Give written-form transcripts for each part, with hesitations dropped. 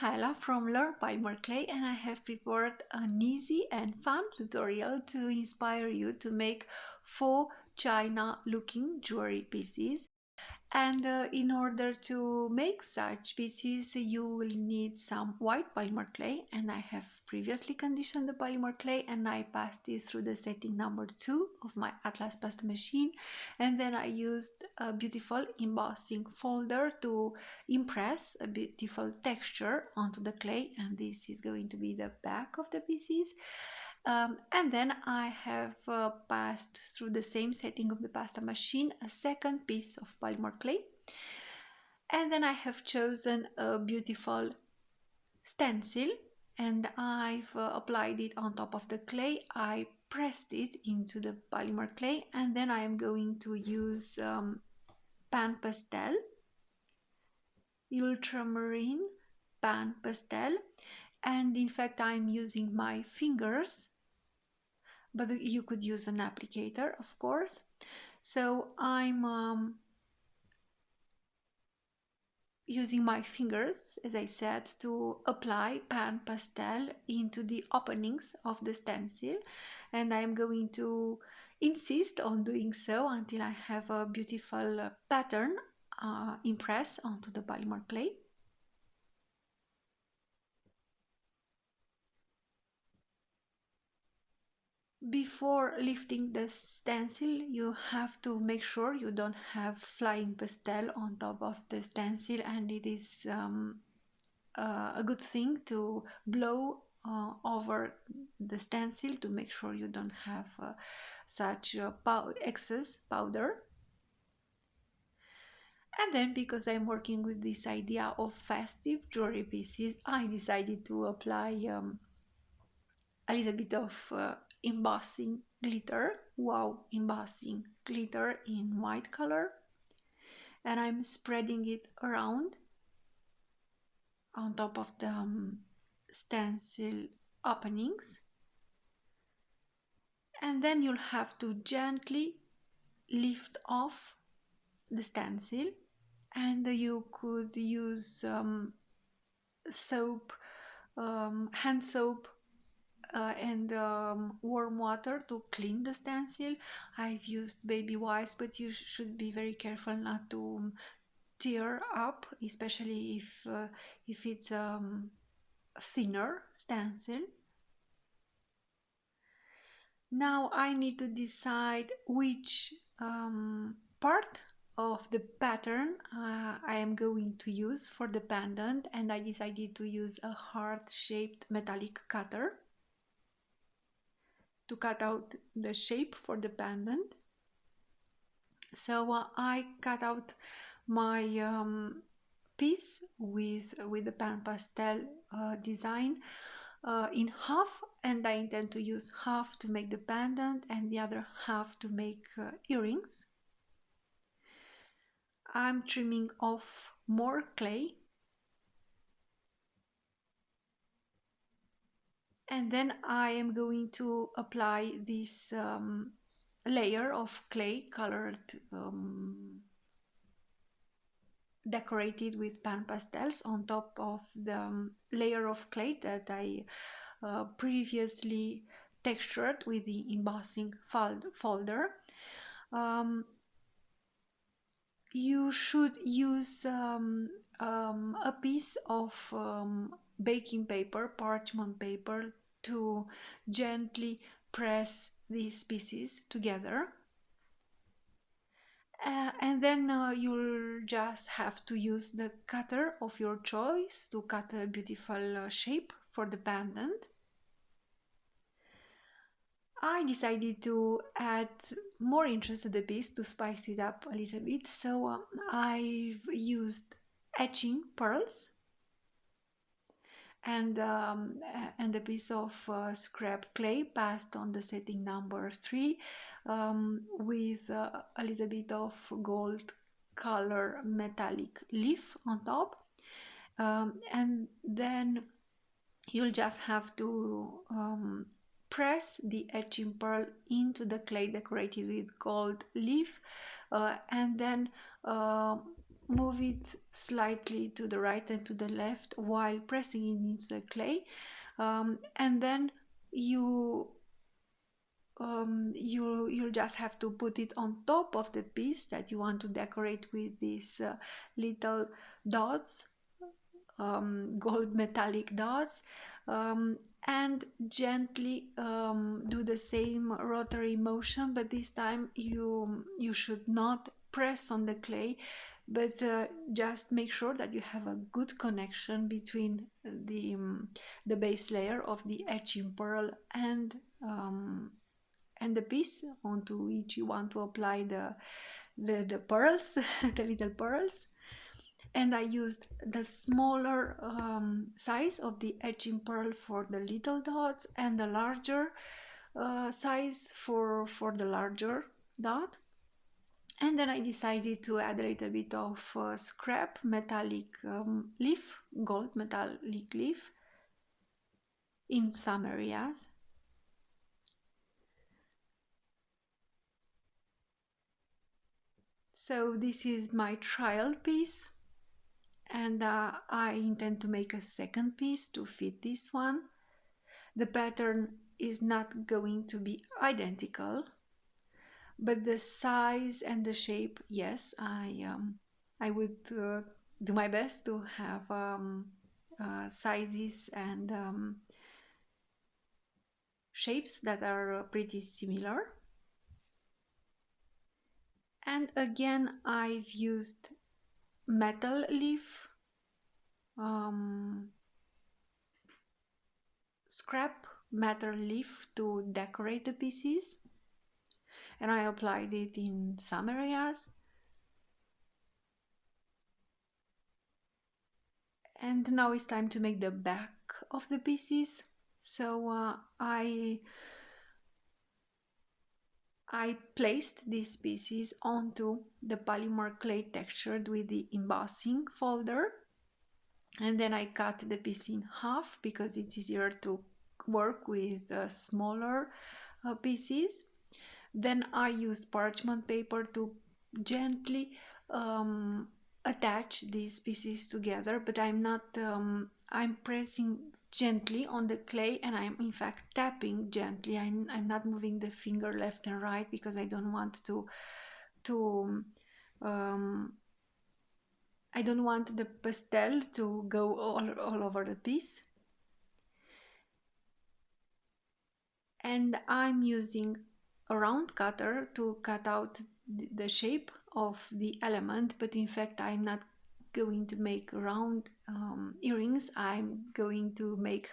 Mihaela from Learn Polymer Clay, and I have prepared an easy and fun tutorial to inspire you to make faux china looking jewelry pieces. And in order to make such pieces, you will need some white polymer clay, and I have previously conditioned the polymer clay and I passed it through the setting number 2 of my Atlas pastel machine, and then I used a beautiful embossing folder to impress a beautiful texture onto the clay, and this is going to be the back of the pieces. And then I have passed through the same setting of the pasta machine a second piece of polymer clay, and then I have chosen a beautiful stencil and I've applied it on top of the clay. I pressed it into the polymer clay, and then I am going to use pan pastel, ultramarine pan pastel, and in fact I'm using my fingers, but you could use an applicator, of course. So I'm using my fingers, as I said, to apply pan pastel into the openings of the stencil, and I'm going to insist on doing so until I have a beautiful pattern impressed onto the polymer clay. Before lifting the stencil, you have to make sure you don't have flying pastel on top of the stencil, and it is a good thing to blow over the stencil to make sure you don't have such excess powder. And then, because I'm working with this idea of festive jewelry pieces, I decided to apply a little bit of embossing glitter, wow embossing glitter in white color, and I'm spreading it around on top of the stencil openings, and then you'll have to gently lift off the stencil, and you could use soap, hand soap, and warm water to clean the stencil. I've used baby wipes, but you should be very careful not to tear up, especially if it's a thinner stencil. Now I need to decide which part of the pattern I am going to use for the pendant, and I decided to use a heart-shaped metallic cutter to cut out the shape for the pendant. So I cut out my piece with the pan pastel design in half, and I intend to use half to make the pendant and the other half to make earrings. I'm trimming off more clay, and then I am going to apply this layer of clay colored decorated with pan pastels on top of the layer of clay that I previously textured with the embossing folder. You should use a piece of baking paper, parchment paper, to gently press these pieces together. And then you'll just have to use the cutter of your choice to cut a beautiful shape for the pendant. I decided to add more interest to the piece to spice it up a little bit, so I've used etching pearls and a piece of scrap clay passed on the setting number 3 with a little bit of gold color metallic leaf on top, and then you'll just have to press the etching pearl into the clay decorated with gold leaf, and then move it slightly to the right and to the left while pressing it into the clay, and then you'll just have to put it on top of the piece that you want to decorate with these little dots, gold metallic dots, and gently do the same rotary motion, but this time you should not press on the clay, but just make sure that you have a good connection between the base layer of the Etch'n'Pearl and the piece onto which you want to apply the pearls, the little pearls. And I used the smaller size of the Etch'n'Pearl for the little dots and the larger size for the larger dot. And then I decided to add a little bit of scrap metallic leaf, gold metallic leaf in some areas. So this is my trial piece, and I intend to make a second piece to fit this one. The pattern is not going to be identical, but the size and the shape, yes, I would do my best to have sizes and shapes that are pretty similar. And again, I've used metal leaf, scrap metal leaf to decorate the pieces, and I applied it in some areas. And now it's time to make the back of the pieces. So I placed these pieces onto the polymer clay textured with the embossing folder, and then I cut the piece in half because it's easier to work with smaller pieces. Then I used parchment paper to gently attach these pieces together, but I'm not I'm pressing gently on the clay, and I'm in fact tapping gently. I'm not moving the finger left and right because I don't want I don't want the pastel to go all over the piece. And I'm using a round cutter to cut out the shape of the element, but in fact I'm not going to make round earrings. I'm going to make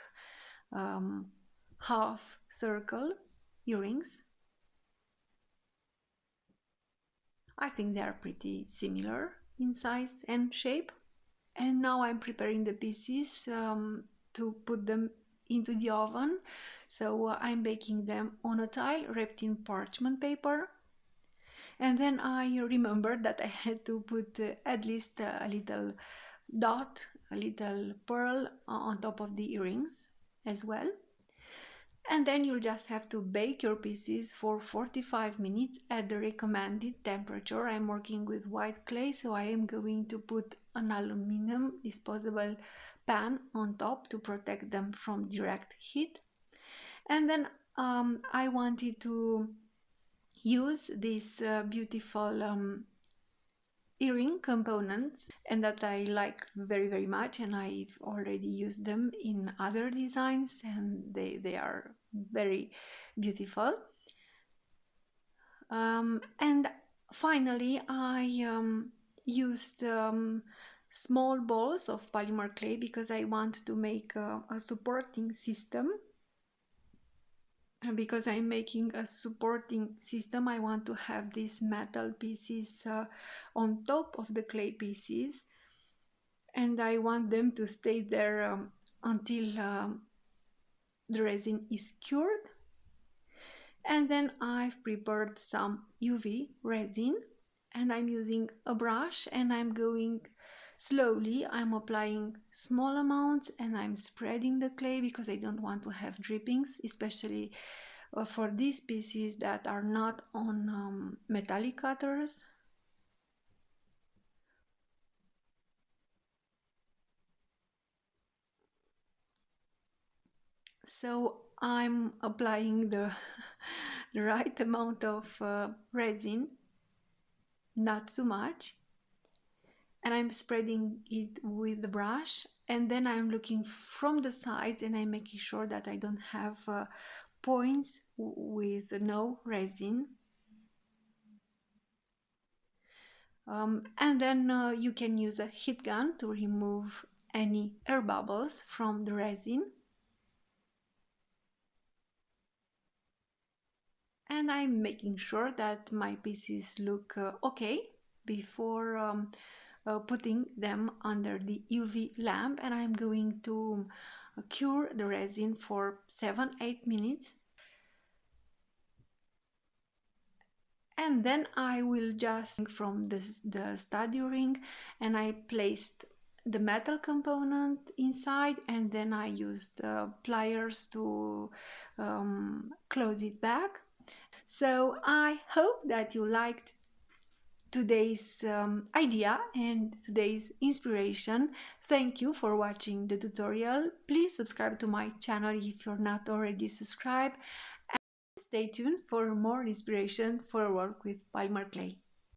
half circle earrings. I think they are pretty similar in size and shape. And now I'm preparing the pieces to put them into the oven. So I'm baking them on a tile wrapped in parchment paper. And then I remembered that I had to put at least a little dot, a little pearl on top of the earrings as well. And then you'll just have to bake your pieces for 45 minutes at the recommended temperature. I'm working with white clay, so I am going to put an aluminum disposable pan on top to protect them from direct heat. And then I wanted to use these beautiful earring components, and that I like very much, and I've already used them in other designs, and they are very beautiful. And finally I used small balls of polymer clay because I want to make a supporting system. And because I'm making a supporting system, I want to have these metal pieces on top of the clay pieces, and I want them to stay there until the resin is cured. And then I've prepared some UV resin, and I'm using a brush, and I'm going slowly. I'm applying small amounts, and I'm spreading the clay because I don't want to have drippings, especially for these pieces that are not on metallic cutters. So I'm applying the, the right amount of resin, not too much, and I'm spreading it with the brush, and then I'm looking from the sides and I'm making sure that I don't have points with no resin. And then you can use a heat gun to remove any air bubbles from the resin. And I'm making sure that my pieces look okay before putting them under the UV lamp, and I'm going to cure the resin for 7-8 minutes, and then I will just from the study ring, and I placed the metal component inside, and then I used pliers to close it back. So I hope that you liked today's idea and today's inspiration. Thank you for watching the tutorial. Please subscribe to my channel if you're not already subscribed, and stay tuned for more inspiration for work with polymer clay.